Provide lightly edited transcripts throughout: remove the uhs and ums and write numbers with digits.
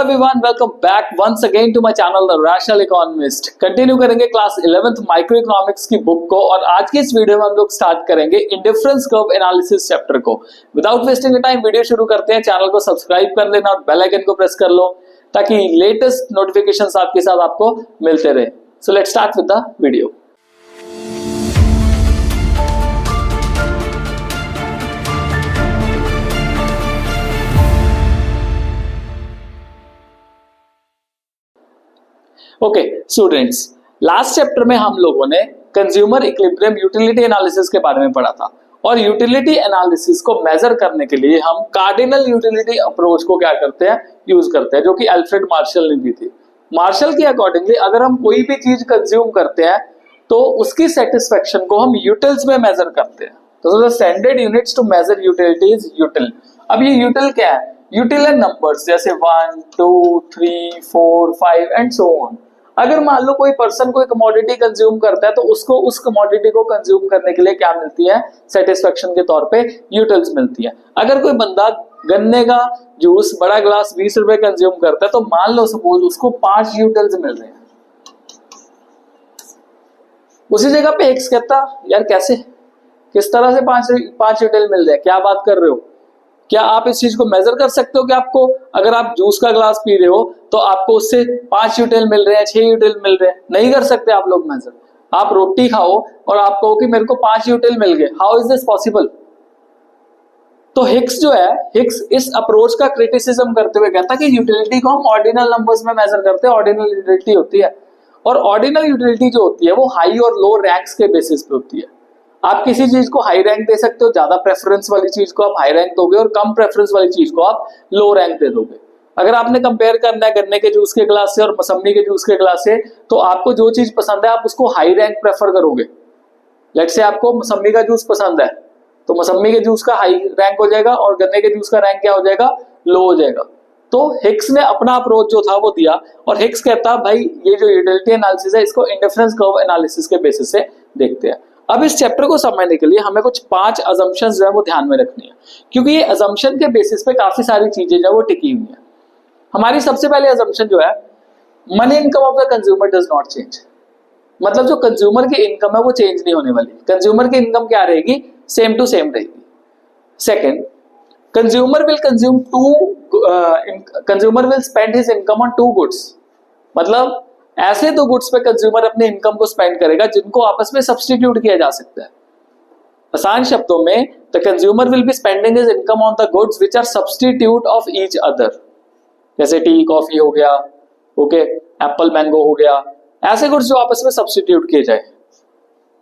everyone, welcome back once again to my channel The Rational Economist। Continue करेंगे class 11th micro economics की book को और आज की इस वीडियो में हम लोग स्टार्ट करेंगे इंडिफरेंस कर्व एनालिसिस चैप्टर को। विदाउट वेस्टिंग टाइम वीडियो शुरू करते हैं। चैनल को सब्सक्राइब कर लेना और बेल आइकन को प्रेस कर लो ताकि लेटेस्ट नोटिफिकेशंस आपके साथ आपको मिलते रहे। So let's start with the video. Okay students, last chapter में हम लोगों ने कंज्यूमर इक्विलिब्रियम यूटिलिटी एनालिसिस के बारे में पढ़ा था और यूटिलिटी एनालिसिस को मेजर करने के लिए हम कार्डिनल यूटिलिटी अप्रोच को क्या करते हैं, यूज करते हैं, जो कि अल्फ्रेड मार्शल ने दी थी। मार्शल के अकॉर्डिंगली अगर हम कोई भी चीज कंज्यूम करते हैं तो उसकी सेटिस्फेक्शन को हम यूटिल्स में मेजर करते हैं। तो the standard units to measure utility is util. अब ये यूटिल क्या है? यूटिल है नंबर्स जैसे 1 2 3 4 5 एंड सो ऑन। अगर मान लो कोई पर्सन कोई कमोडिटी कंज्यूम करता है तो उसको उस कमोडिटी को कंज्यूम करने के लिए क्या मिलती है? सेटिस्फेक्शन के तौर पे यूटिल्स मिलती है। अगर कोई बंदा गन्ने का जूस बड़ा ग्लास 20 रुपए कंज्यूम करता है तो मान लो सपोज उसको 5 यूटिल्स मिल रहे हैं। उसी जगह पे एक्स कहता यार कैसे, किस तरह से 5 यूटिल मिल रहे हैं, क्या बात कर रहे हो? क्या आप इस चीज को मेजर कर सकते हो कि आपको अगर आप जूस का ग्लास पी रहे हो तो आपको उससे 5 यूटिल मिल रहे हैं, 6 यूटिल मिल रहे हैं? नहीं कर सकते आप लोग मेजर। आप रोटी खाओ और आप कहो कि मेरे को 5 यूटिल मिल गए, हाउ इज दिस पॉसिबल? तो हिक्स जो है, हिक्स इस अप्रोच का क्रिटिसिज्म करते हुए कहता कि यूटिलिटी को हम ऑर्डिनल नंबर्स में मेजर करते हैं। ऑर्डिनल यूटिलिटी होती है और ऑर्डिनल यूटिलिटी जो होती है वो हाई और लो रैंक्स के बेसिस पे होती है। आप किसी चीज को हाई रैंक दे सकते हो, ज्यादा प्रेफरेंस वाली चीज को आप हाई रैंक दोगे और कम प्रेफरेंस वाली चीज को आप लो रैंक दे दोगे। अगर आपने कंपेयर करना है गन्ने के जूस के ग्लास से और मौसम्मी के जूस के ग्लास से तो आपको जो चीज पसंद है आप उसको हाई रैंक प्रेफर करोगे। लेट्स से आपको मौसम्मी का जूस पसंद है तो मौसम्मी के जूस का हाई रैंक हो जाएगा और गन्ने के जूस का रैंक क्या हो जाएगा? लो हो जाएगा। तो हिक्स ने अपना अप्रोच जो था वो दिया और हिक्स कहता भाई ये जो यूटिलिटी एनालिसिस है इसको इंडिफरेंस कर्व एनालिसिस के बेसिस से देखते हैं। अब इस चैप्टर को समझने के लिए हमें कुछ 5 अजम्पशंस जो है वो ध्यान में रखनी है, क्योंकि ये अजम्पशन के बेसिस पे काफी सारी चीजें जो है वो टिकी हुई है। हमारी सबसे पहले अजम्पशन जो है, money income of the consumer does not change. मतलब जो कंज्यूमर की इनकम है वो चेंज नहीं होने वाली। कंज्यूमर की इनकम क्या रहेगी? सेम टू सेम रहेगी। Second, consumer will spend his income on 2 goods. मतलब ऐसे 2 गुड्स पे कंज्यूमर अपने इनकम को स्पेंड करेगा जिनको आपस में सब्स्टिट्यूट किया जा सकता है। आसान शब्दों में, the consumer will be spending his income on the goods which are substitute of each other. जैसे टी कॉफी हो गया, ओके, एप्पल मैंगो हो गया, ऐसे गुड्स जो आपस में सब्स्टिट्यूट किए जाए।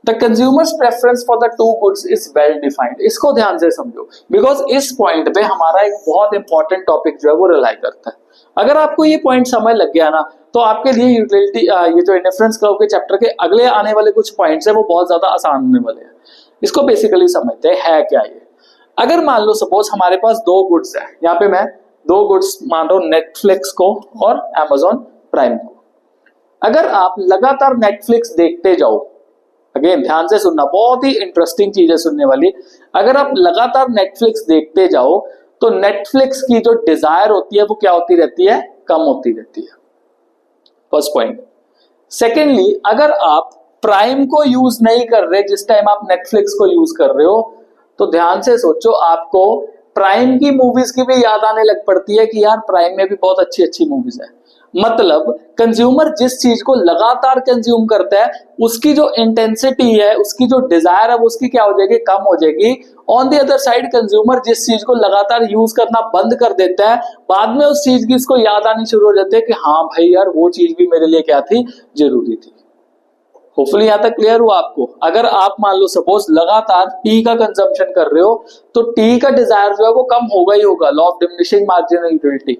The consumers preference for the 2 goods is well defined. इसको ध्यान से समझो बिकॉज इस पॉइंट पे हमारा एक बहुत इंपॉर्टेंट टॉपिक जो है वो रिलाई करता है। अगर आपको ये पॉइंट समझ लग गया ना तो आपके लिए यूटिलिटी ये जो इंडिफरेंस कर्व के चैप्टर के अगले आने वाले कुछ पॉइंट्स है वो बहुत ज्यादा आसान होने वाले हैं। इसको बेसिकली समझते हैं है क्या ये। अगर मान लो सपोज हमारे पास 2 गुड्स है, यहाँ पे मैं 2 गुड्स मान रहा हूं, नेटफ्लिक्स को और अमेजॉन प्राइम को। अगर आप लगातार नेटफ्लिक्स देखते जाओ, अगेन ध्यान से सुनना, बहुत ही इंटरेस्टिंग चीज है सुनने वाली। अगर आप लगातार नेटफ्लिक्स देखते जाओ तो नेटफ्लिक्स की जो डिजायर होती है वो क्या होती रहती है? कम होती रहती है। First point. सेकेंडली, अगर आप प्राइम को यूज नहीं कर रहे जिस टाइम आप नेटफ्लिक्स को यूज कर रहे हो तो ध्यान से सोचो, आपको प्राइम की मूवीज की भी याद आने लग पड़ती है कि यार प्राइम में भी बहुत अच्छी अच्छी मूवीज है। मतलब कंज्यूमर जिस चीज को लगातार कंज्यूम करता है उसकी जो इंटेंसिटी है, उसकी जो डिजायर है वो उसकी क्या हो जाएगी? कम हो जाएगी। On the other side consumer जिस चीज को लगातार यूज करना बंद कर देता है बाद में उस चीज की इसको याद आनी शुरू हो जाती है कि हाँ भाई यार वो चीज भी मेरे लिए क्या थी? जरूरी थी। होपफुली यहां तक क्लियर हुआ आपको। अगर आप मान लो सपोज लगातार टी का कंजम्पशन कर रहे हो तो टी का डिजायर जो है वो कम होगा ही होगा, law of diminishing marginal utility.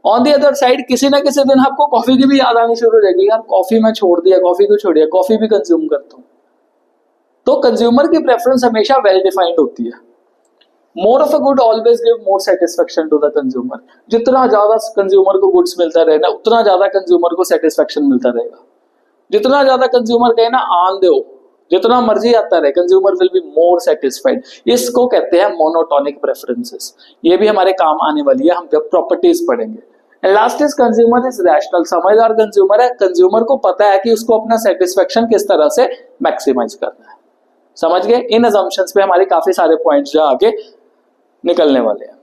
On the other side किसी ना किसी दिन आपको कॉफी की भी याद आनी शुरू हो जाएगी, यार कॉफी में छोड़ दिया, कॉफी को छोड़ दिया, कॉफी भी कंज्यूम करता हूं। तो कंज्यूमर की प्रेफरेंस हमेशा वेल डिफाइंड होती है। More of a good always give more satisfaction to the consumer. जितना ज्यादा कंज्यूमर को गुड्स मिलता रहेगा उतना ज्यादा कंज्यूमर को सेटिस्फेक्शन मिलता रहेगा। जितना ज्यादा कंज्यूमर कहे ना आन दो, जितना मर्जी आता रहे, consumer will be more satisfied. इसको कहते हैं मोनोटोनिक प्रेफरेंसेस। ये भी हमारे काम आने वाली है हम जब प्रॉपर्टीज पढ़ेंगे। And last is consumer is rational, समझदार कंज्यूमर है, कंज्यूमर को पता है कि उसको अपना सेटिस्फेक्शन किस तरह से मैक्सिमाइज करना है। समझ गए? इन अजम्पशंस पे हमारे काफी सारे पॉइंट्स जो आगे निकलने वाले हैं।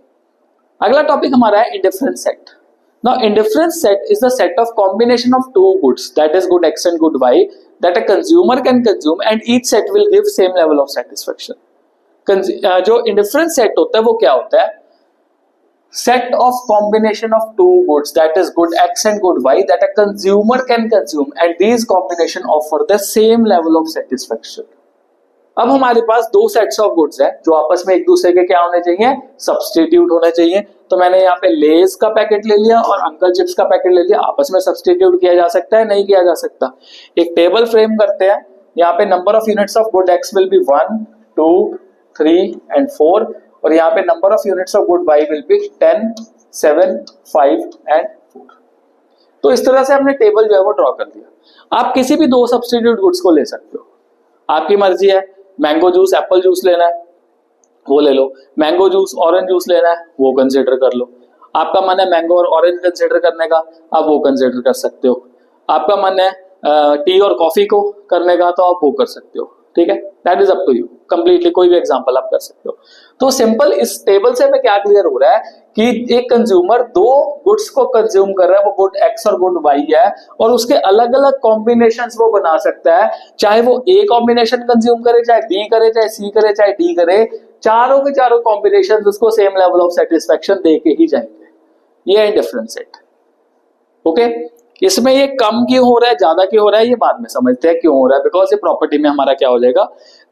अगला टॉपिक हमारा है indifference set. Now indifference set is the set of combination of two goods that is good X and good Y that a consumer can consume and each set will give same level of satisfaction. जो indifference set होता है वो क्या होता है? Set of combination of two goods that is good X and good Y that a consumer can consume and these combination offer the same level of satisfaction. अब हमारे पास दो सेट्स ऑफ गुड्स है जो आपस में एक दूसरे के क्या होने चाहिए? सब्सटीट्यूट होने चाहिए। तो मैंने यहाँ पे लेज का पैकेट ले लिया और अंकल चिप्स का पैकेट ले लिया, आपस में सब्सटीट्यूट किया जा सकता है? नहीं किया जा सकता। एक टेबल फ्रेम करते हैं, यहाँ पे number of units of good X will be 1 2 3 and 4 और यहाँ पे number of units of good Y will be 10 7 5 and 4। तो इस तरह से हमने टेबल जो है वो ड्रॉ कर दिया। आप किसी भी दो सब्स्टिट्यूट गुड्स को ले सकते हो, आपकी मर्जी है। मैंगो जूस एप्पल जूस लेना है वो ले लो, मैंगो जूस ऑरेंज जूस लेना है वो कंसिडर कर लो। आपका मन है मैंगो और ऑरेंज कंसिडर करने का, आप वो कंसिडर कर सकते हो। आपका मन है टी और कॉफी को करने का, तो आप वो कर सकते हो। ठीक है, that is up to you completely, कोई भी एग्जांपल आप कर सकते हो। तो सिंपल इस टेबल से हमें क्या क्लियर हो रहा है कि एक कंज्यूमर दो गुड्स को कंज्यूम कर रहा है, वो गुड एक्स और गुड वाई है, और उसके अलग अलग कॉम्बिनेशंस वो बना सकता है। चाहे वो ए कॉम्बिनेशन कंज्यूम करे, चाहे बी करे, चाहे सी करे, चाहे डी करे, चारों के चारों कॉम्बिनेशन उसको सेम लेवल ऑफ सेटिस्फेक्शन दे के ही जाएंगे। ये है डिफरेंस सेट। ओके, इसमें ये कम क्यों हो रहा है, ज्यादा क्यों हो रहा है, ये बाद में समझते हैं क्यों हो रहा है, बिकॉज ये प्रॉपर्टी में हमारा क्या हो जाएगा,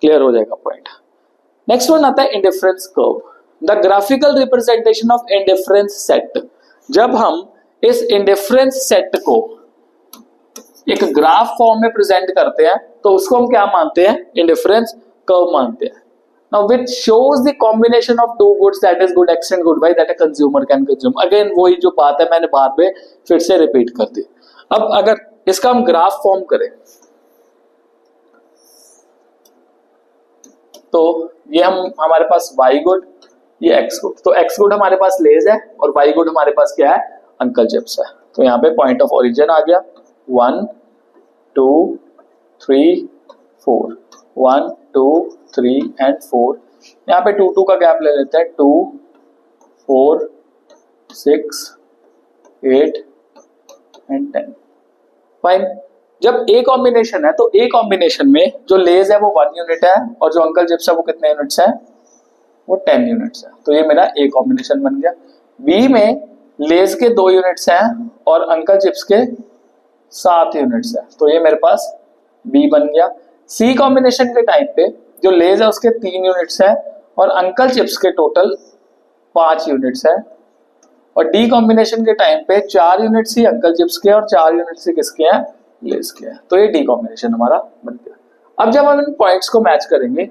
क्लियर हो जाएगा पॉइंट। नेक्स्ट वन आता है indifference curve, the graphical representation of indifference set. जब हम इस इंडिफरेंस सेट को एक ग्राफ फॉर्म में प्रेजेंट करते हैं तो उसको हम क्या मानते हैं? इंडिफरेंस कर्व मानते हैं। Now which shows the combination of two goods that is good X and good Y that a consumer can consume. Again वही जो बात है मैंने बार में फिर से रिपीट कर दी। अब अगर इसका हम ग्राफ फॉर्म करें तो ये हमारे पास Y गुड, ये X गुड। तो X गुड हमारे पास लेज है और Y गुड हमारे पास क्या है? अंकल चिप्स है। तो यहाँ पे पॉइंट ऑफ ओरिजिन आ गया 1 2 3 4 1 2 3 and 4। यहाँ पे 2 2 का गैप ले लेते हैं, 2 4 6 8 and 10। फाइन। जब ए कॉम्बिनेशन है तो ए कॉम्बिनेशन में जो लेज है वो 1 यूनिट है और जो अंकल चिप्स है वो कितने यूनिट्स है? वो 10 यूनिट्स है। तो ये मेरा ए कॉम्बिनेशन बन गया। बी में लेज के 2 यूनिट्स हैं और अंकल चिप्स के 7 यूनिट्स है, तो ये मेरे पास बी बन गया। सी कॉम्बिनेशन के टाइम पे जो लेज है उसके 3 यूनिट्स है और अंकल चिप्स के टोटल 5 यूनिट्स है, और डी कॉम्बिनेशन के टाइम पे 4 यूनिट्स ही अंकल चिप्स के और 4 यूनिट्स ही किसके हैं? लेज के हैं। तो ये डी कॉम्बिनेशन हमारा बन गया। अब जब हम इन पॉइंट्स को मैच करेंगे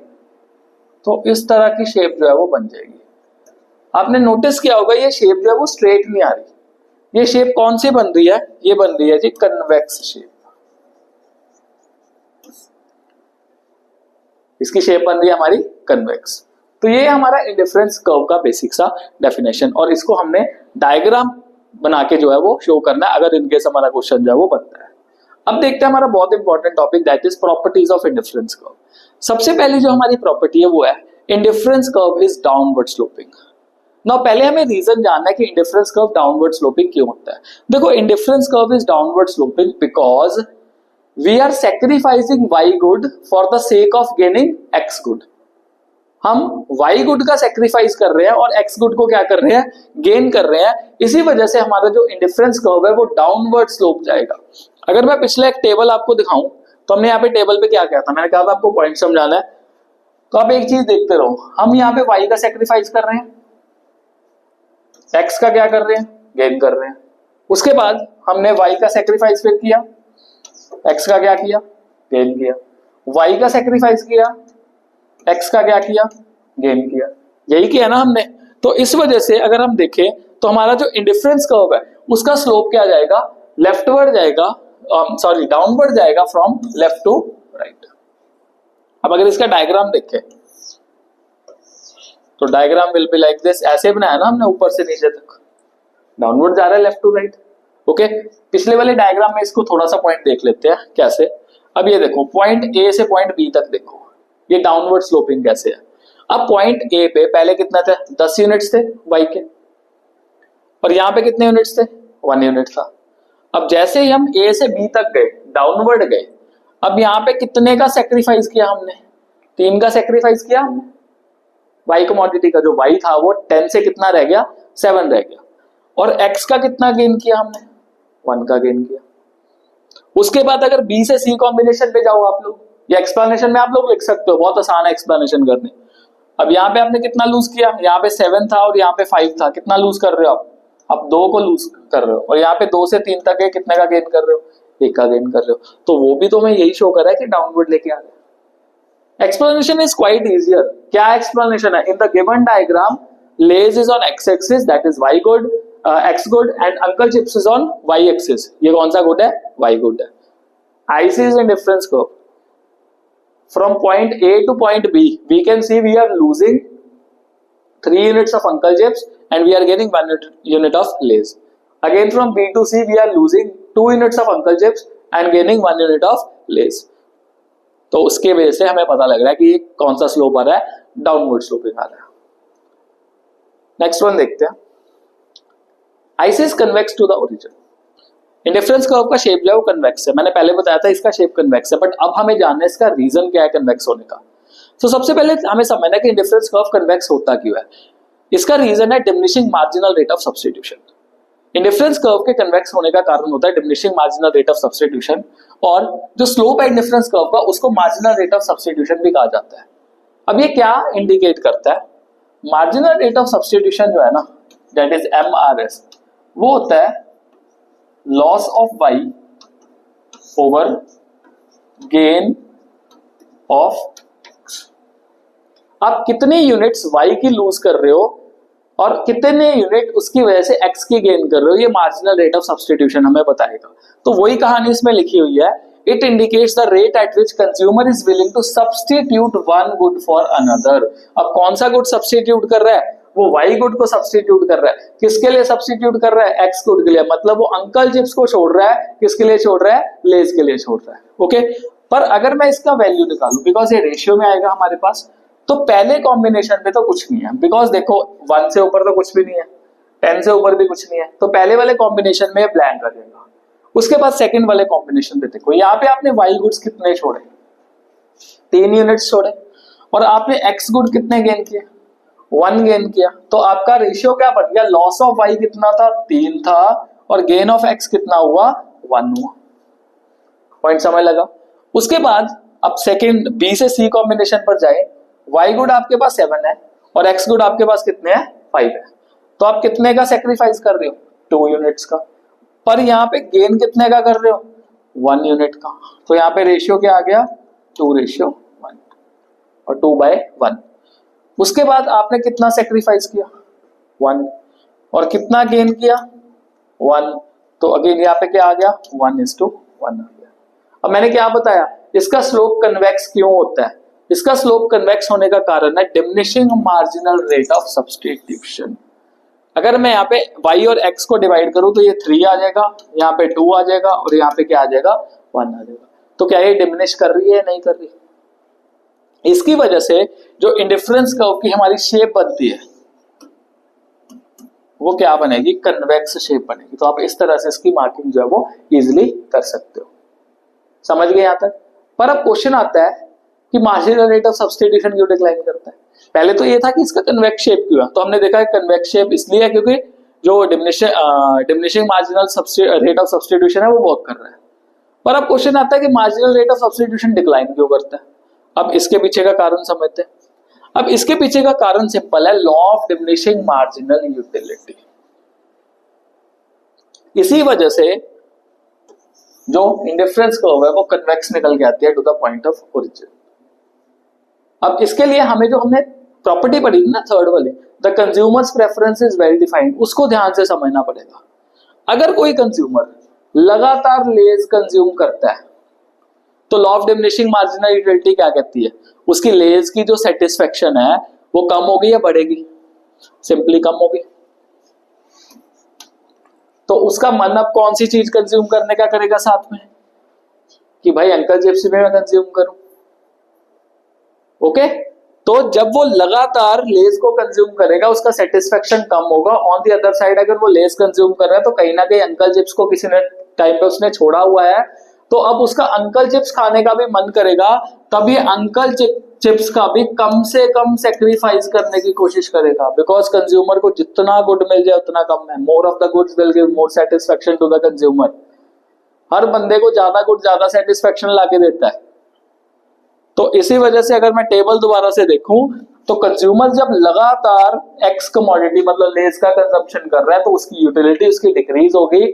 तो इस तरह की शेप जो है वो बन जाएगी। आपने नोटिस किया होगा ये शेप जो है वो स्ट्रेट नहीं आ रही। ये शेप कौन सी बन रही है? ये बन रही है जी कन्वेक्स शेप। इसकी शेप बन रही है हमारी कन्वेक्स। तो ये हमारा इंडिफरेंस कर्व का बेसिक सा डेफिनेशन, और इसको हमने डायग्राम बना के जो है वो शो करना है अगर इनकेस हमारा क्वेश्चन जो है वो बनता है। अब देखते हैं हमारा बहुत important topic, that is properties of indifference curve. सबसे पहली जो हमारी प्रॉपर्टी है वो है indifference curve is downward sloping. ना पहले हमें रीजन जानना है कि इंडिफरेंस कर्व डाउनवर्ड स्लोपिंग क्यों होता है। देखो, indifference curve is downward sloping because we are sacrificing Y good for the sake of gaining X good. हम Y गुड का सेक्रीफाइस कर रहे हैं और X गुड को क्या कर रहे हैं? गेन कर रहे हैं। इसी वजह से हमारा जो इंडिफरेंस कर्व है वो डाउनवर्ड स्लोप जाएगा। अगर मैं पिछले एक टेबल आपको दिखाऊं तो हमने यहाँ पे टेबल पे क्या किया था, मैंने कहा था आपको पॉइंट समझाना है, तो आप एक चीज देखते रहो, हम यहाँ पे Y का सेक्रीफाइस कर रहे हैं, X का क्या कर रहे हैं? गेन कर रहे हैं। उसके बाद हमने Y का सेक्रीफाइस फिर किया, X का क्या किया? गेन किया। Y का सेक्रीफाइस किया, X का क्या किया? गेन किया। यही किया ना हमने। तो इस वजह से अगर हम देखें तो हमारा जो इंडिफरेंस कर्व है उसका स्लोप क्या जाएगा? लेफ्टवर्ड जाएगा, सॉरी डाउनवर्ड जाएगा फ्रॉम लेफ्ट टू राइट। अब अगर इसका डायग्राम देखें तो diagram will be like this. ऐसे बनाया ना हमने ऊपर से नीचे तक, डाउनवर्ड जा रहा है लेफ्ट टू राइट। ओके, पिछले वाले डायग्राम में इसको थोड़ा सा पॉइंट देख लेते हैं कैसे। अब ये देखो पॉइंट ए से पॉइंट बी तक देखो ये डाउनवर्ड स्लोपिंग कैसे है। अब पॉइंट ए पे पहले कितना थे 10 यूनिट्स थे वाई के, और यहाँ पे कितने यूनिट्स थे 1 यूनिट था। अब जैसे ही हम ए से बी तक गए डाउनवर्ड गए, अब यहाँ पे कितने का सेक्रीफाइस किया हमने 3 का सेक्रीफाइस किया हमने। वाई कमोडिटी का जो वाई था वो 10 से कितना रह गया 7 रह गया, और एक्स का कितना गेन किया हमने 1 का गेन किया। उसके बाद अगर बी से सी कॉम्बिनेशन पे जाओ आप लोग, या एक्सप्लेनेशन में आप लोग लिख सकते हो, बहुत आसान है एक्सप्लेनेशन करने। अब यहाँ पे आपने कितना लूज किया, यहाँ पे 7 था और यहाँ पे 5 था, कितना लूज कर रहे हो आप 2 को लूज कर रहे हो, और यहाँ पे 2 से 3 तक है कितने का गेन कर रहे हो 1 का गेन कर रहे हो। तो वो भी तो मैं यही शो कर रहा है कि डाउनवर्ड लेके आ गया। Explanation is quite easier. क्या एक्सप्लेनेशन है, in the given diagram Lay's is on X axis that is Y good X good and Uncle Chips is on Y axis. ये कौन सा गुड है वाई गुड है। IC is indifference curve from point A to point B, we can see we are losing 3 units of Uncle Chips and we are gaining 1 unit of Lay's. Again from B to C we are losing 2 units of Uncle Chips and gaining 1 unit of Lay's. तो उसके वजह से हमें पता लग रहा है कि कौन सा स्लोप आ रहा है, डाउनवर्ड स्लोपिंग आ रहा है। नेक्स्ट वन देखते हैं, IC is convex to the origin. Indifference curve का शेप जो है वो कन्वेक्स है, मैंने पहले बताया था इसका शेप कन्वेक्स है, बट अब हमें जानना है इसका रीजन क्या है कन्वेक्स होने का। तो सबसे पहले हमें समझना है कि इंडिफरेंस कर्व कन्वेक्स होता क्यों है। इसका रीजन है diminishing marginal rate of substitution. Indifference curve के कन्वेक्स होने का कारण होता है diminishing marginal rate of substitution, और जो स्लोप है इंडिफरेंस कर्व का उसको मार्जिनल रेट ऑफ सब्स्टिट्यूशन भी कहा जाता है। अब ये क्या इंडिकेट करता है, मार्जिनल रेट ऑफ सब्स्टिट्यूशन जो है ना दैट इज MRS, वो होता है loss of Y over gain of X. आप कितने यूनिट्स वाई की लूज कर रहे हो और कितने यूनिट उसकी वजह से एक्स की गेन कर रहे हो, ये मार्जिनल रेट ऑफ सब्स्टिट्यूशन हमें बताएगा। तो वही कहानी इसमें लिखी हुई है, it indicates the rate at which consumer is willing to substitute one good for another. अब कौन सा गुड सब्स्टिट्यूट कर रहा है, वो वाई गुड को सब्स्टिट्यूट कर रहा है। किसके लिए सब्स्टिट्यूट कर रहा है, एक्स गुड के लिए, मतलब वो अंकल चिप्स को छोड़ रहा है, किसके लिए छोड़ रहा है, लेज के लिए छोड़ रहा है। ओके, पर अगर मैं इसका वैल्यू निकालूं, बिकॉज ये रेशियो में आएगा हमारे पास, तो पहले कॉम्बिनेशन में तो कुछ नहीं है, बिकॉज देखो 1 से ऊपर तो कुछ भी नहीं है, 10 से ऊपर भी कुछ नहीं है, तो पहले वाले कॉम्बिनेशन में ब्लैंक रहेगा। उसके बाद सेकंड वाले कॉम्बिनेशन पे देखो, यहाँ पे आपने वाई गुड्स कितने छोड़े 3 यूनिट्स छोड़े, और आपने एक्स गुड कितने गेन किए 1 गेन किया, तो आपका रेशियो क्या बढ़ गया, लॉस ऑफ वाई कितना था 3 था और गेन ऑफ एक्स कितना हुआ 1 हुआ। पॉइंट समझ लगा। उसके बाद अब सेकंड बी से सी कॉम्बिनेशन पर जाए, वाई गुड आपके पास 7 है और एक्स गुड आपके पास कितने हैं 5 है, तो आप कितने का सेक्रीफाइस कर रहे हो 2 यूनिट्स का, पर यहाँ पे गेन कितने का कर रहे हो 1 यूनिट का, तो यहाँ पे रेशियो क्या आ गया 2:1 और 2/1। उसके बाद आपने कितना सेक्रीफाइस किया 1 और कितना गेन किया 1, तो अगेन यहाँ पे क्या आ गया 1:1 आ गया। अब मैंने क्या बताया, इसका स्लोप कन्वेक्स क्यों होता है, इसका स्लोप कन्वेक्स होने का कारण है diminishing marginal rate of substitution. अगर मैं यहाँ पे y और x को डिवाइड करूं तो ये 3 आ जाएगा, यहाँ पे 2 आ जाएगा और यहाँ पे क्या आ जाएगा 1 आ जाएगा। तो क्या ये डिमिनिश कर रही है नहीं कर रही, इसकी वजह से जो इंडिफरेंस कर्व की हमारी शेप बनती है वो क्या बनेगी, कन्वेक्स शेप बनेगी। तो आप इस तरह से इसकी मार्किंग जो है वो इजिली कर सकते हो। समझ गए यहाँ तक। पर अब क्वेश्चन आता है कि मार्जिनल रेट ऑफ सब्स्टिट्यूशन क्यों डिक्लाइन करता है। पहले तो ये था कि इसका कन्वेक्स शेप क्यों है, तो हमने देखा है कन्वेक्स शेप इसलिए है क्योंकि जो diminishing marginal rate of substitution है वो वर्क कर रहा है। पर अब क्वेश्चन आता है कि marginal rate of substitution decline क्यों करता है। अब इसके पीछे का कारण समझते हैं। अब इसके पीछे का कारण सिंपल है, law of diminishing marginal utility. इसी वजह से जो इंडिफरेंस कर्व है वो कन्वेक्स निकल के आती है to the point of origin. अब इसके लिए हमें जो हमने प्रॉपर्टी पढ़ी ना थर्ड वाली, the consumers preference is well defined, उसको ध्यान से समझना पड़ेगा। अगर कोई कंज्यूमर लगातार लेज कंज्यूम करता है तो law of diminishing marginal utility क्या कहती है, उसकी लेज की जो सेटिस्फेक्शन है वो कम होगी या बढ़ेगी, सिंपली कम होगी। तो उसका मन अब कौन सी चीज कंज्यूम करने का करेगा साथ में, कि भाई अंकल चिप्स भी मैं कंज्यूम करूं। ओके, तो जब वो लगातार लेस को कंज्यूम करेगा उसका सेटिस्फेक्शन कम होगा। ऑन द अदर साइड अगर वो लेस कंज्यूम कर रहा है तो कहीं ना कहीं अंकल चिप्स को किसी ने टाइम पे उसने छोड़ा हुआ है, तो अब उसका अंकल चिप्स खाने का भी मन करेगा, तभी अंकल चिप्स का भी कम से कम सेक्रीफाइस करने की कोशिश करेगा, बिकॉज कंज्यूमर को जितना गुड मिल जाए उतना कम है। More of the goods will give more satisfaction to the consumer. हर बंदे को ज्यादा गुड ज्यादा सेटिस्फेक्शन लाके देता है। तो इसी वजह से अगर मैं टेबल दोबारा से देखूं तो कंज्यूमर जब लगातार एक्स कमोडिटी मतलब लेस का कंजम्पशन कर रहा है तो उसकी यूटिलिटी उसकी डिक्रीज होगी।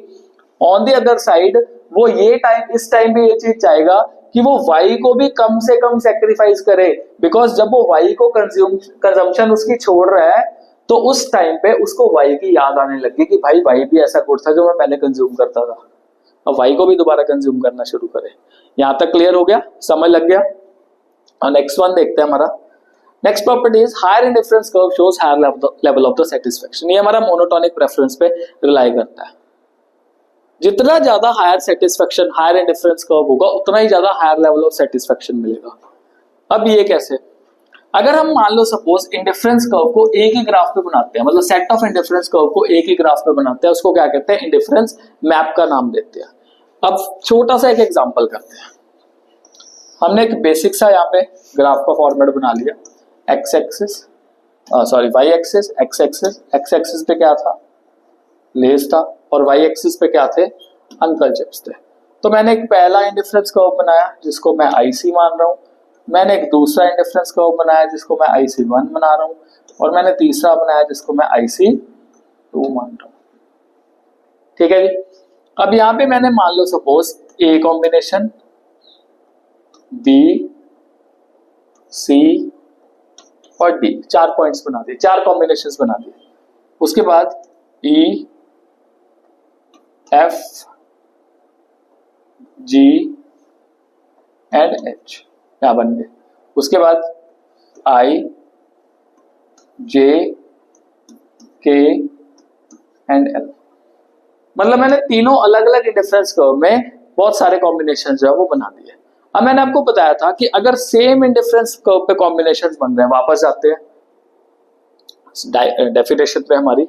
ऑन द अदर साइड वो ये टाइम इस टाइम पे ये चीज चाहेगा कि वो वाई को भी कम से कम सेक्रीफाइस करे, बिकॉज जब वो वाई को कंजम्पशन उसकी छोड़ रहा है तो उस टाइम पे उसको वाई की याद आने लगी कि भाई वाई भी ऐसा गुड था जो मैं पहले कंज्यूम करता था, अब वाई को भी दोबारा कंज्यूम करना शुरू करे। यहां तक क्लियर हो गया, समझ लग गया। और नेक्स्ट वन देखते हैं हमारा। Next property is higher indifference curve shows higher level of the satisfaction. ये हमारा मोनोटोनिक प्रेफरेंस पे रिलाई करता है। जितना ज्यादा higher satisfaction higher indifference curve होगा उतना ही ज्यादा हायर लेवल ऑफ सेटिस्फेक्शन मिलेगा। अब ये कैसे, अगर हम मान लो सपोज इंडिफरेंस कर्व को एक ही ग्राफ पे बनाते हैं, मतलब सेट ऑफ इंडिफरेंस कर्व को एक ही ग्राफ पे बनाते हैं, उसको क्या कहते हैं, इंडिफरेंस मैप का नाम देते हैं। अब छोटा सा एक एग्जांपल करते हैं। हमने एक बेसिक सा यहाँ पे ग्राफ का फॉर्मेट बना लिया। X axis sorry Y axis, X axis, X axis पे क्या था, लेस था, और वाई एक्सिस पे क्या थे, अंकल चिप्स थे। तो मैंने एक पहला इंडिफरेंस कर्व बनाया जिसको मैं आईसी मान रहा हूँ, मैंने एक दूसरा इंडिफरेंस कर्व बनाया जिसको मैं IC1 बना रहा हूँ, और मैंने तीसरा बनाया जिसको मैं IC2 मान रहा हूँ। ठीक है जी। अब यहाँ पे मैंने मान लो सपोज ए कॉम्बिनेशन, बी, सी और डी, 4 पॉइंट्स बना दिए, 4 कॉम्बिनेशंस बना दिए। उसके बाद ई, एफ, जी एंड एच यहां बन गए। उसके बाद आई, जे, के एंड एल। मतलब मैंने तीनों अलग अलग इंडिफरेंस कर्व में बहुत सारे कॉम्बिनेशन जो है वो बना दिए। अब मैंने आपको बताया था कि अगर सेम इंडिफरेंस कर्व पे कॉम्बिनेशंस बन रहे हैं, वापस जाते हैं डेफिनेशन पे हमारी,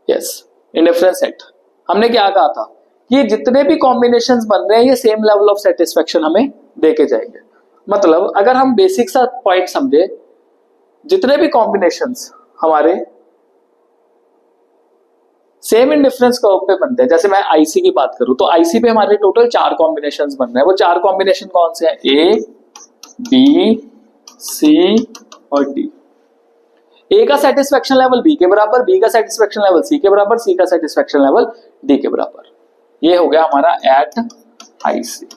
यस इंडिफरेंस सेट। हमने क्या कहा था कि जितने भी कॉम्बिनेशंस बन रहे हैं ये सेम लेवल ऑफ सेटिस्फेक्शन हमें देके जाएंगे। मतलब अगर हम बेसिक सा पॉइंट समझे, जितने भी कॉम्बिनेशंस हमारे सेम इंडिफरेंस कर्व पे बनते हैं, जैसे मैं आईसी की बात करूं तो आईसी पे हमारे टोटल 4 कॉम्बिनेशंस बन रहे हैं। वो 4 कॉम्बिनेशन कौन से हैं, ए, बी, सी और डी। ए का सेटिस्फेक्शन लेवल बी के बराबर, बी का सेटिस्फेक्शन लेवल सी के बराबर, सी का सेटिस्फेक्शन लेवल डी के बराबर। ये हो गया हमारा एट आईसी।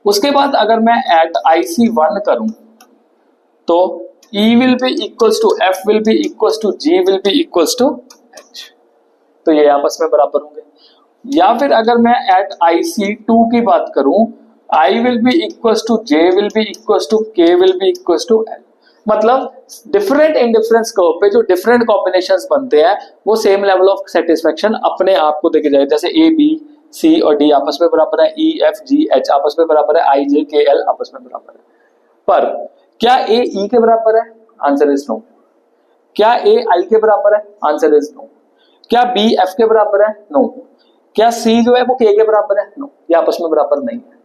उसके बाद अगर मैं एट IC1 करूं तो E will be equals to F will be equals to G will be equals to H, तो ये आपस में बराबर होंगे। या फिर अगर मैं एट IC2 की बात करूं, I will be equals to J will be equals to K will be equals to L। मतलब डिफरेंट इंडिफरेंस कर्व पे जो डिफरेंट कॉम्बिनेशंस बनते हैं वो सेम लेवल ऑफ सेटिस्फेक्शन अपने आप को देके जाए। जैसे ए, बी, सी और डी आपस में बराबर है, ई, एफ, जी, एच आपस में बराबर है, आई, जे, के, एल आपस में बराबर है। पर क्या ए ई के बराबर है, आंसर इज नो। क्या ए आई के बराबर है, आंसर इज नो। क्या बी एफ के बराबर है, नो। क्या सी जो है वो के बराबर है, नो। ये आपस में बराबर नहीं है।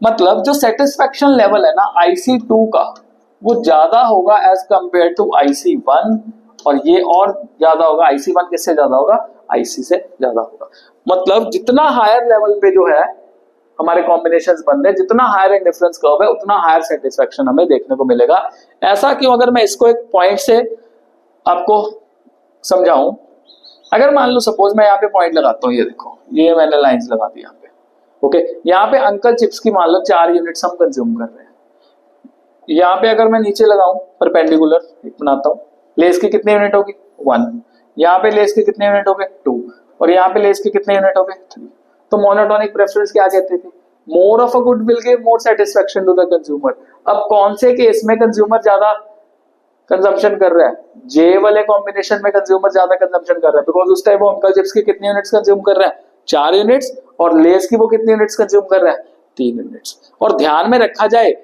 मतलब जो सेटिस्फेक्शन लेवल है ना IC2 का वो ज्यादा होगा एज कंपेयर टू IC1, और ये और ज्यादा होगा, IC1 किससे ज्यादा होगा, IC से ज्यादा होगा। मतलब जितना हायर लेवल पे जो है हमारे कॉम्बिनेशंस बन रहे हैं, जितना हायर इंडिफरेंस कर्व है उतना हायर सेटिस्फेक्शन हमें देखने को मिलेगा। ऐसा क्यों, अगर मैं इसको एक पॉइंट से आपको समझाऊं, अगर मान लो सपोज मैं यहाँ पे पॉइंट लगाता हूँ, ये देखो ये मैंने लाइंस लगा दी यहाँ पे। ओके, यहाँ पे अंकल चिप्स की मान लो 4 यूनिट्स हम कंज्यूम कर रहे हैं। यहाँ पे अगर मैं नीचे लगाऊं परपेंडिकुलर एक बनाता हूँ, लेस की कितनी यूनिट होगी, 1। यहाँ पे लेस के कितने यूनिट हो गए, 2। और यहाँ पे लेस के कितने यूनिट हो गए, 3। तो मोनोटोनिक प्रेफरेंस क्या कहते थे, more of a good will give more satisfaction to the consumer. अब कौन से केस में कंज्यूमर ज्यादा कंजम्पशन कर रहा है, जे वाले कॉम्बिनेशन में कंज्यूमर ज्यादा कंजम्पशन कर रहा है, बिकॉज उस टाइम वो अंकल चिप्स की कितनी यूनिट्स कंज्यूम कर रहा है, 4 यूनिट्स, और लेस की वो कितनी यूनिट्स कंज्यूम कर रहा है, 3 यूनिट्स। और ध्यान में रखा जाए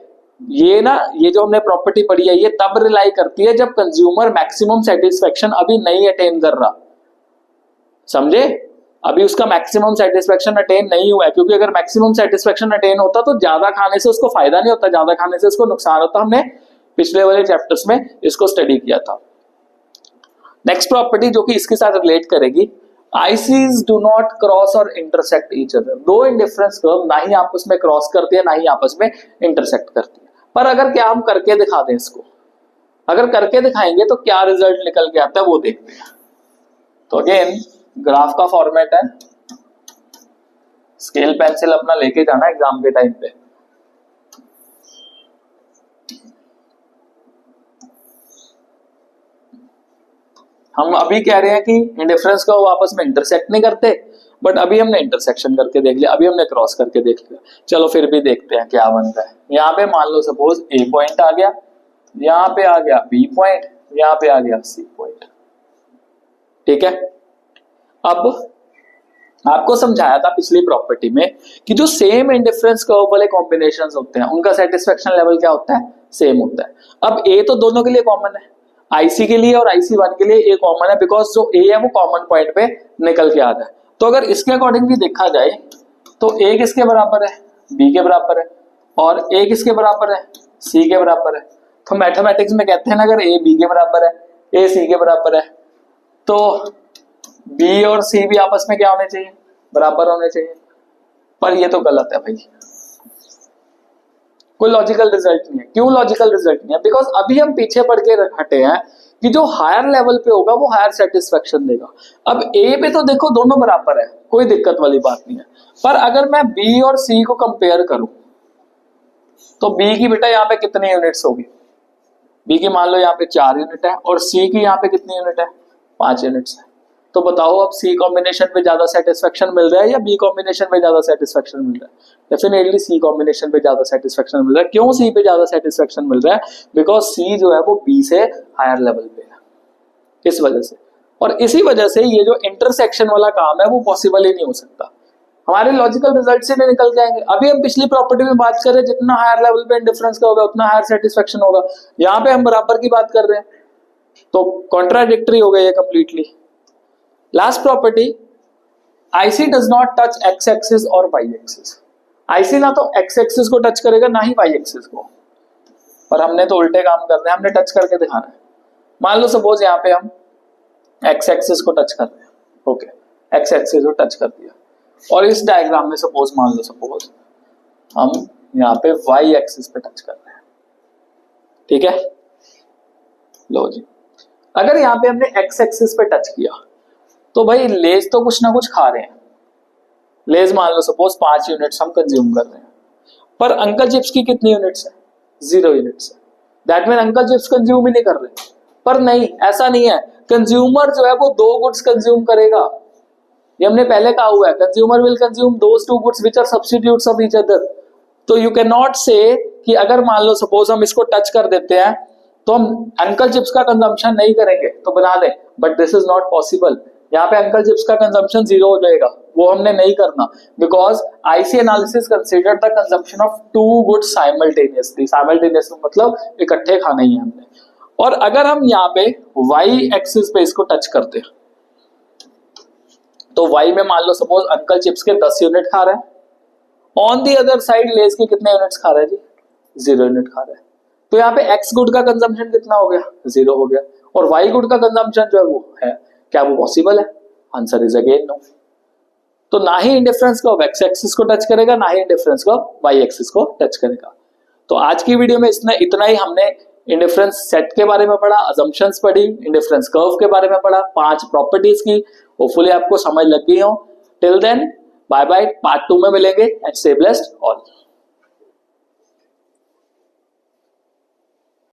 ये ना, ये जो हमने प्रॉपर्टी पढ़ी है ये तब रिलाई करती है जब कंज्यूमर मैक्सिमम सेटिस्फेक्शन अभी नहीं अटेन कर रहा, समझे? अभी उसका मैक्सिमम सेटिस्फेक्शन अटेन नहीं हुआ है, क्योंकि अगर मैक्सिमम सेटिस्फेक्शन अटेन होता तो ज्यादा खाने से उसको फायदा नहीं होता, ज्यादा खाने से उसको नुकसान होता। हमने पिछले वाले चैप्टर्स में इसको स्टडी किया था। नेक्स्ट प्रॉपर्टी जो कि इसके साथ रिलेट करेगी, आईसीज डू नॉट क्रॉस और इंटरसेक्ट ईच अदर। दो इंडिफरेंस कर्व ना ही आपस में क्रॉस करती है ना ही आपस में इंटरसेक्ट करती है। पर अगर क्या हम करके दिखा दें इसको, अगर करके दिखाएंगे तो क्या रिजल्ट निकल के आता है वो देखते हैं। तो अगेन ग्राफ का फॉर्मेट है, स्केल पेंसिल अपना लेके जाना एग्जाम के टाइम पे। हम अभी कह रहे हैं कि इंडिफरेंस को आपस में इंटरसेक्ट नहीं करते, बट अभी हमने इंटरसेक्शन करके देख लिया, अभी हमने क्रॉस करके देख लिया। चलो फिर भी देखते हैं क्या बनता है। यहाँ पे मान लो सपोज ए पॉइंट आ गया, यहाँ पे आ गया बी पॉइंट, यहाँ पे आ गया सी पॉइंट, ठीक है। अब आपको समझाया था पिछली प्रॉपर्टी में कि जो सेम इंडिफरेंस कर्व वाले कॉम्बिनेशंस होते हैं उनका सेटिस्फेक्शन लेवल क्या होता है, सेम होता है। अब ए तो दोनों के लिए कॉमन है, आईसी के लिए और IC1 के लिए ए कॉमन है, बिकॉज जो ए है वो कॉमन पॉइंट पे निकल के आ रहा है। तो अगर इसके अकॉर्डिंग भी देखा जाए तो ए किसके बराबर है, बी के बराबर है, और ए किसके बराबर है, सी के बराबर है। तो मैथमेटिक्स में कहते हैं ना, अगर ए बी के बराबर है, ए सी के बराबर है, तो बी और सी भी आपस में क्या होने चाहिए, बराबर होने चाहिए। पर ये तो गलत है भाई, कोई लॉजिकल रिजल्ट नहीं है। क्यों लॉजिकल रिजल्ट नहीं है? बिकॉज अभी हम पीछे पढ़ के हटे हैं कि जो हायर लेवल पे होगा वो हायर सेटिस्फेक्शन देगा। अब ए पे तो देखो दोनों बराबर है, कोई दिक्कत वाली बात नहीं है। पर अगर मैं बी और सी को कंपेयर करूं तो बी की बेटा यहाँ पे कितनी यूनिट्स होगी, बी की मान लो यहाँ पे 4 यूनिट है, और सी की यहाँ पे कितनी यूनिट है, 5 यूनिट्स है। तो बताओ अब सी कॉम्बिनेशन पे ज्यादा सेटिस्फेक्शन मिल रहा है या बी कॉम्बिनेशन पे ज्यादा सेटिस्फेक्शन मिल रहा है? डेफिनेटली सी कॉम्बिनेशन पे ज्यादा सेटिस्फेक्शन मिल रहा है। क्यों सी पे ज्यादा सेटिस्फेक्शन मिल रहा है? बिकॉज सी जो है वो बी से हायर लेवल पे है, इस वजह से। और इसी वजह से ये जो इंटरसेक्शन वाला काम है वो पॉसिबल ही नहीं हो सकता, हमारे लॉजिकल रिजल्ट से नहीं निकल के आएंगे। अभी हम पिछली प्रॉपर्टी में बात कर रहे हैं जितना हायर लेवल पे इंडिफरेंस का होगा उतना हायर सेटिस्फेक्शन होगा, यहाँ पे हम बराबर की बात कर रहे हैं, तो कॉन्ट्राडिक्टरी हो गई है completely. Last property, IC does not touch x axis और वाई एक्सिस। आईसी ना तो एक्स एक्सिस को टच करेगा ना ही वाई एक्सिस को, पर हमने तो उल्टे काम करना है, हमने टच करके दिखाना है। मान लो सपोज यहाँ पे हम एक्स एक्सिस को टच कर रहे हैं, ओके, एक्स एक्सिस को टच कर दिया, और इस डायग्राम में सपोज मान लो सपोज हम यहाँ पे वाई एक्सिस पे टच कर रहे हैं, ठीक है। लो जी, अगर यहाँ पे हमने एक्स एक्सिस पे टच किया तो भाई लेज तो कुछ ना कुछ खा रहे हैं, लेज मान लो सपोज 5 यूनिट्स हम कंज्यूम कर रहे हैं, पर अंकल चिप्स की कितनी यूनिट्स है, 0 यूनिट्स है। That mean Uncle Chips consume ही नहीं कर रहे। पर नहीं, ऐसा नहीं है, कंज्यूमर जो है वो 2 गुड्स कंज्यूम करेगा, ये हमने पहले कहा हुआ है, consumer will consume those 2 goods which are substitutes of each other. तो यू कैन नॉट से कि अगर मान लो सपोज हम इसको टच कर देते हैं तो हम अंकल चिप्स का कंजम्पशन नहीं करेंगे, तो बना दें, but this is not possible. यहाँ पे अंकल चिप्स का कंजम्पशन 0 हो जाएगा, वो हमने नहीं करना, because IC analysis consider the consumption of 2 goods simultaneously. Simultaneously मतलब इकट्ठे खाना ही है हमने। और अगर हम यहाँ पे वाई एक्सिस पे इसको टच करते हैं तो वाई में मान लो सपोज अंकल चिप्स के 10 यूनिट खा रहा है, on the other side lace के कितने यूनिट्स खा रहा है जी, 0 यूनिट खा रहा है। तो यहाँ पे एक्स गुड का कंजम्पशन कितना हो गया, 0 हो गया, और वाई गुड का कंजम्पशन जो है वो है, क्या वो पॉसिबल है? Answer is again no. तो ना ही इंडिफरेंस कर्व एक्स एक्सिस को टच करेगा, ना ही इंडिफरेंस कर्व वाई एक्सिस को टच करेगा। तो आज की वीडियो में इतना ही हमने इंडिफरेंस सेट के बारे में पढ़ा, अजम्पशंस पढ़ी, इंडिफरेंस कर्व के बारे में पढ़ा, 5 प्रॉपर्टीज की। होपफुली आपको समझ लग गई हो। Till then bye bye, part 2 में मिलेंगे एंड स्टे ब्लेस्ड ऑल।